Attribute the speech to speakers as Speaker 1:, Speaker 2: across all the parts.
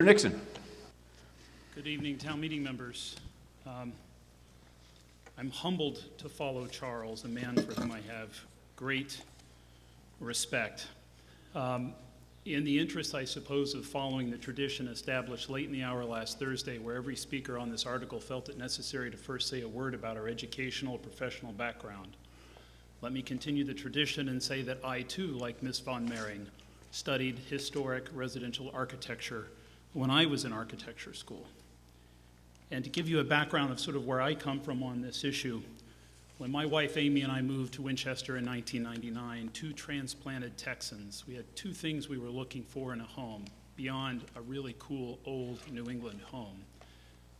Speaker 1: Nixon.
Speaker 2: Good evening, town meeting members. I'm humbled to follow Charles, a man for whom I have great respect. In the interest, I suppose, of following the tradition established late in the hour last Thursday, where every speaker on this article felt it necessary to first say a word about our educational or professional background, let me continue the tradition and say that I, too, like Miss von Mering, studied historic residential architecture when I was in architecture school. And to give you a background of sort of where I come from on this issue, when my wife Amy and I moved to Winchester in 1999, two transplanted Texans, we had two things we were looking for in a home beyond a really cool old New England home.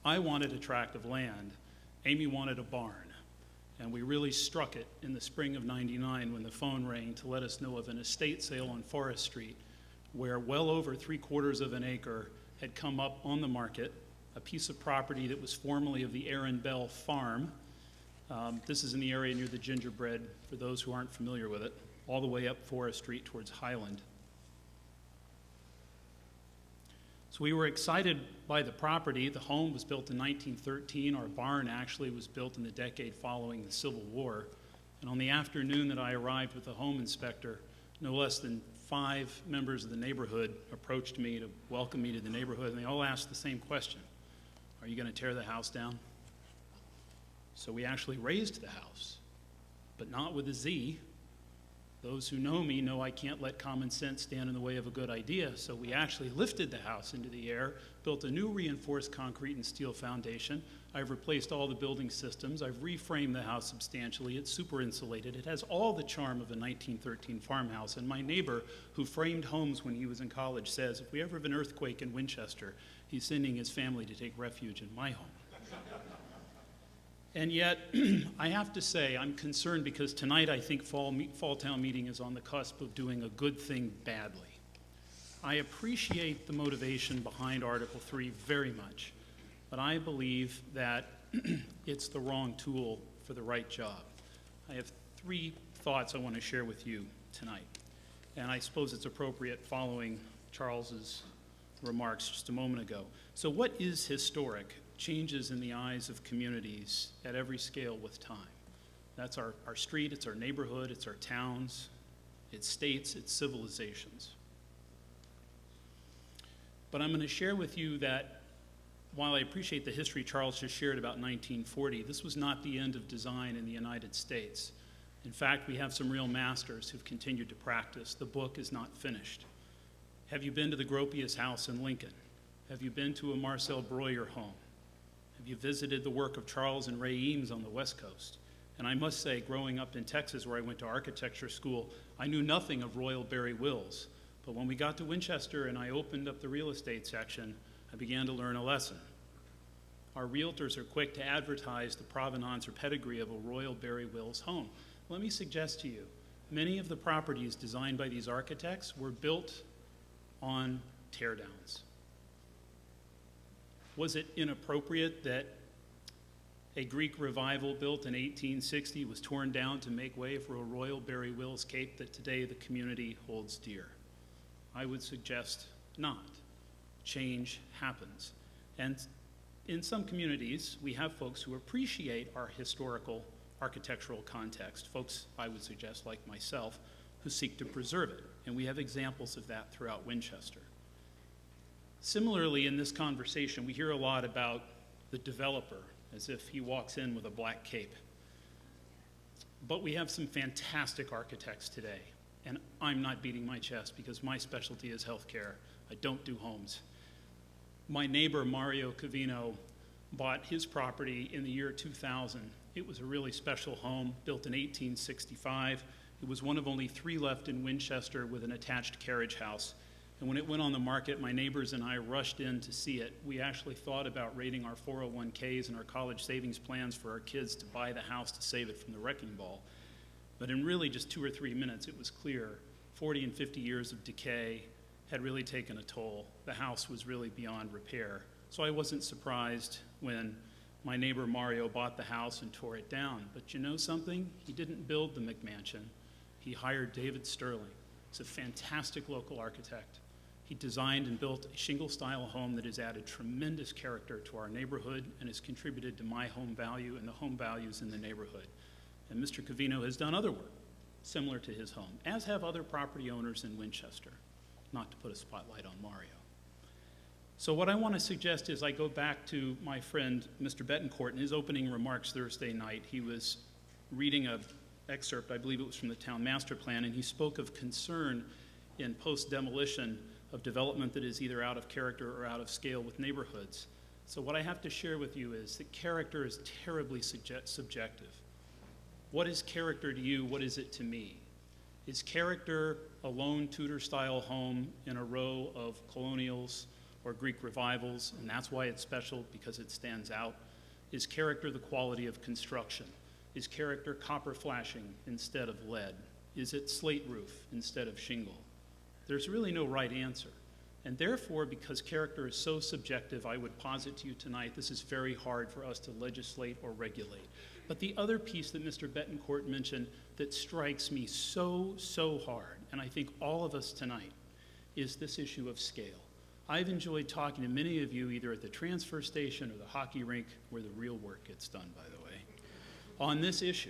Speaker 2: I wanted a tract of land, Amy wanted a barn, and we really struck it in the spring of '99 when the phone rang to let us know of an estate sale on Forest Street where well over 3/4 of an acre had come up on the market, a piece of property that was formerly of the Aaron Bell Farm. This is in the area near the Gingerbread, for those who aren't familiar with it, all the way up Forest Street towards Highland. So we were excited by the property. The home was built in 1913. Our barn actually was built in the decade following the Civil War. And on the afternoon that I arrived with the home inspector, no less than 5 members of the neighborhood approached me to welcome me to the neighborhood, and they all asked the same question: are you going to tear the house down? So we actually raised the house, but not with a Z. Those who know me know I can't let common sense stand in the way of a good idea, so we actually lifted the house into the air, built a new reinforced concrete and steel foundation. I've replaced all the building systems. I've reframed the house substantially. It's super insulated. It has all the charm of a 1913 farmhouse, and my neighbor, who framed homes when he was in college, says if we ever have an earthquake in Winchester, he's sending his family to take refuge in my home. And yet, I have to say, I'm concerned because tonight I think Fall Town Meeting is on the cusp of doing a good thing badly. I appreciate the motivation behind Article 3 very much, but I believe that it's the wrong tool for the right job. I have 3 thoughts I want to share with you tonight, and I suppose it's appropriate following Charles's remarks just a moment ago. So what is historic? Changes in the eyes of communities at every scale with time. That's our street, it's our neighborhood, it's our towns, it's states, it's civilizations. But I'm going to share with you that while I appreciate the history Charles just shared about 1940, this was not the end of design in the United States. In fact, we have some real masters who've continued to practice. The book is not finished. Have you been to the Gropius House in Lincoln? Have you been to a Marcel Breuer home? Have you visited the work of Charles and Ray Eames on the West Coast? And I must say, growing up in Texas where I went to architecture school, I knew nothing of Royal Barry Wills. But when we got to Winchester and I opened up the real estate section, I began to learn a lesson. Our realtors are quick to advertise the provenance or pedigree of a Royal Barry Wills home. Let me suggest to you, many of the properties designed by these architects were built on teardowns. Was it inappropriate that a Greek revival built in 1860 was torn down to make way for a Royal Barry Wills cape that today the community holds dear? I would suggest not. Change happens. And in some communities, we have folks who appreciate our historical architectural context, folks, I would suggest, like myself, who seek to preserve it. And we have examples of that throughout Winchester. Similarly, in this conversation, we hear a lot about the developer, as if he walks in with a black cape. But we have some fantastic architects today, and I'm not beating my chest because my specialty is healthcare. I don't do homes. My neighbor, Mario Cavino, bought his property in the year 2000. It was a really special home, built in 1865. It was one of only 3 left in Winchester with an attached carriage house. And when it went on the market, my neighbors and I rushed in to see it. We actually thought about raiding our 401ks and our college savings plans for our kids to buy the house to save it from the wrecking ball. But in really just 2 or 3 minutes, it was clear 40 and 50 years of decay had really taken a toll. The house was really beyond repair. So I wasn't surprised when my neighbor Mario bought the house and tore it down. But you know something? He didn't build the McMansion. He hired David Sterling. He's a fantastic local architect. He designed and built a shingle-style home that has added tremendous character to our neighborhood and has contributed to my home value and the home values in the neighborhood. And Mr. Covino has done other work similar to his home, as have other property owners in Winchester, not to put a spotlight on Mario. So what I want to suggest is I go back to my friend, Mr. Betancourt, in his opening remarks Thursday night. He was reading an excerpt, I believe it was from the town master plan, and he spoke of concern in post-demolition of development that is either out of character or out of scale with neighborhoods. So what I have to share with you is that character is terribly subjective. What is character to you? What is it to me? Is character a lone Tudor-style home in a row of colonials or Greek revivals, and that's why it's special, because it stands out? Is character the quality of construction? Is character copper flashing instead of lead? Is it slate roof instead of shingle? There's really no right answer. And therefore, because character is so subjective, I would posit to you tonight, this is very hard for us to legislate or regulate. But the other piece that Mr. Betancourt mentioned that strikes me so hard, and I think all of us tonight, is this issue of scale. I've enjoyed talking to many of you either at the transfer station or the hockey rink, where the real work gets done, by the way, on this issue.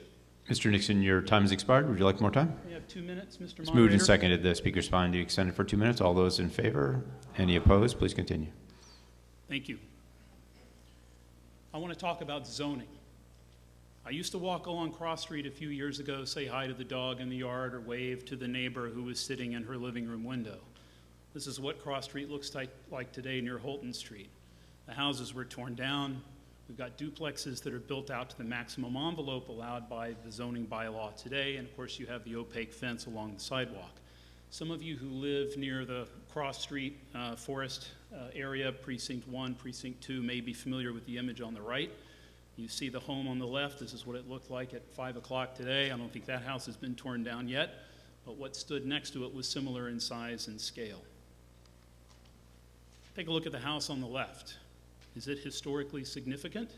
Speaker 1: Mr. Nixon, your time has expired. Would you like more time?
Speaker 2: We have 2 minutes, Mr. Moderator.
Speaker 1: It's moved and seconded. The speaker's fine to extend it for 2 minutes. All those in favor? Any opposed? Please continue.
Speaker 2: Thank you. I want to talk about zoning. I used to walk along Cross Street a few years ago, say hi to the dog in the yard or wave to the neighbor who was sitting in her living room window. This is what Cross Street looks like today near Holton Street. The houses were torn down. We've got duplexes that are built out to the maximum envelope allowed by the zoning bylaw today, and of course you have the opaque fence along the sidewalk. Some of you who live near the Cross Street Forest area, Precinct 1, Precinct 2, may be familiar with the image on the right. You see the home on the left. This is what it looked like at 5 o'clock today. I don't think that house has been torn down yet, but what stood next to it was similar in size and scale. Take a look at the house on the left. Is it historically significant?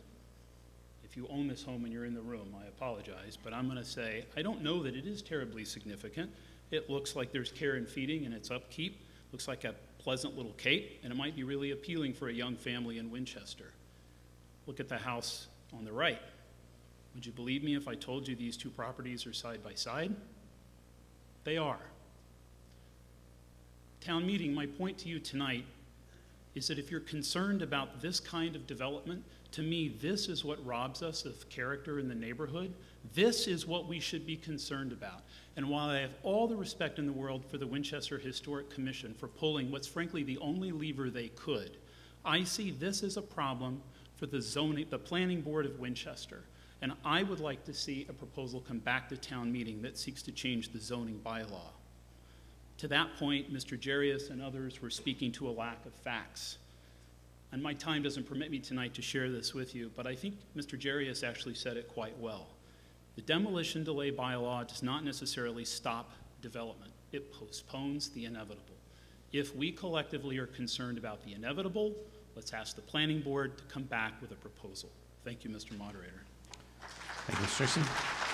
Speaker 2: If you own this home and you're in the room, I apologize, but I'm going to say I don't know that it is terribly significant. It looks like there's care and feeding and its upkeep. Looks like a pleasant little cape, and it might be really appealing for a young family in Winchester. Look at the house on the right. Would you believe me if I told you these two properties are side by side? They are. Town meeting, my point to you tonight is that if you're concerned about this kind of development, to me, this is what robs us of character in the neighborhood. This is what we should be concerned about. And while I have all the respect in the world for the Winchester Historic Commission for pulling what's frankly the only lever they could, I see this as a problem for the planning board of Winchester. And I would like to see a proposal come back to town meeting that seeks to change the zoning bylaw. To that point, Mr. Jarius and others were speaking to a lack of facts. And my time doesn't permit me tonight to share this with you, but I think Mr. Jarius actually said it quite well. The demolition delay bylaw does not necessarily stop development. It postpones the inevitable. If we collectively are concerned about the inevitable, let's ask the planning board to come back with a proposal. Thank you, Mr. Moderator.
Speaker 1: Thank you, Mr. Nixon.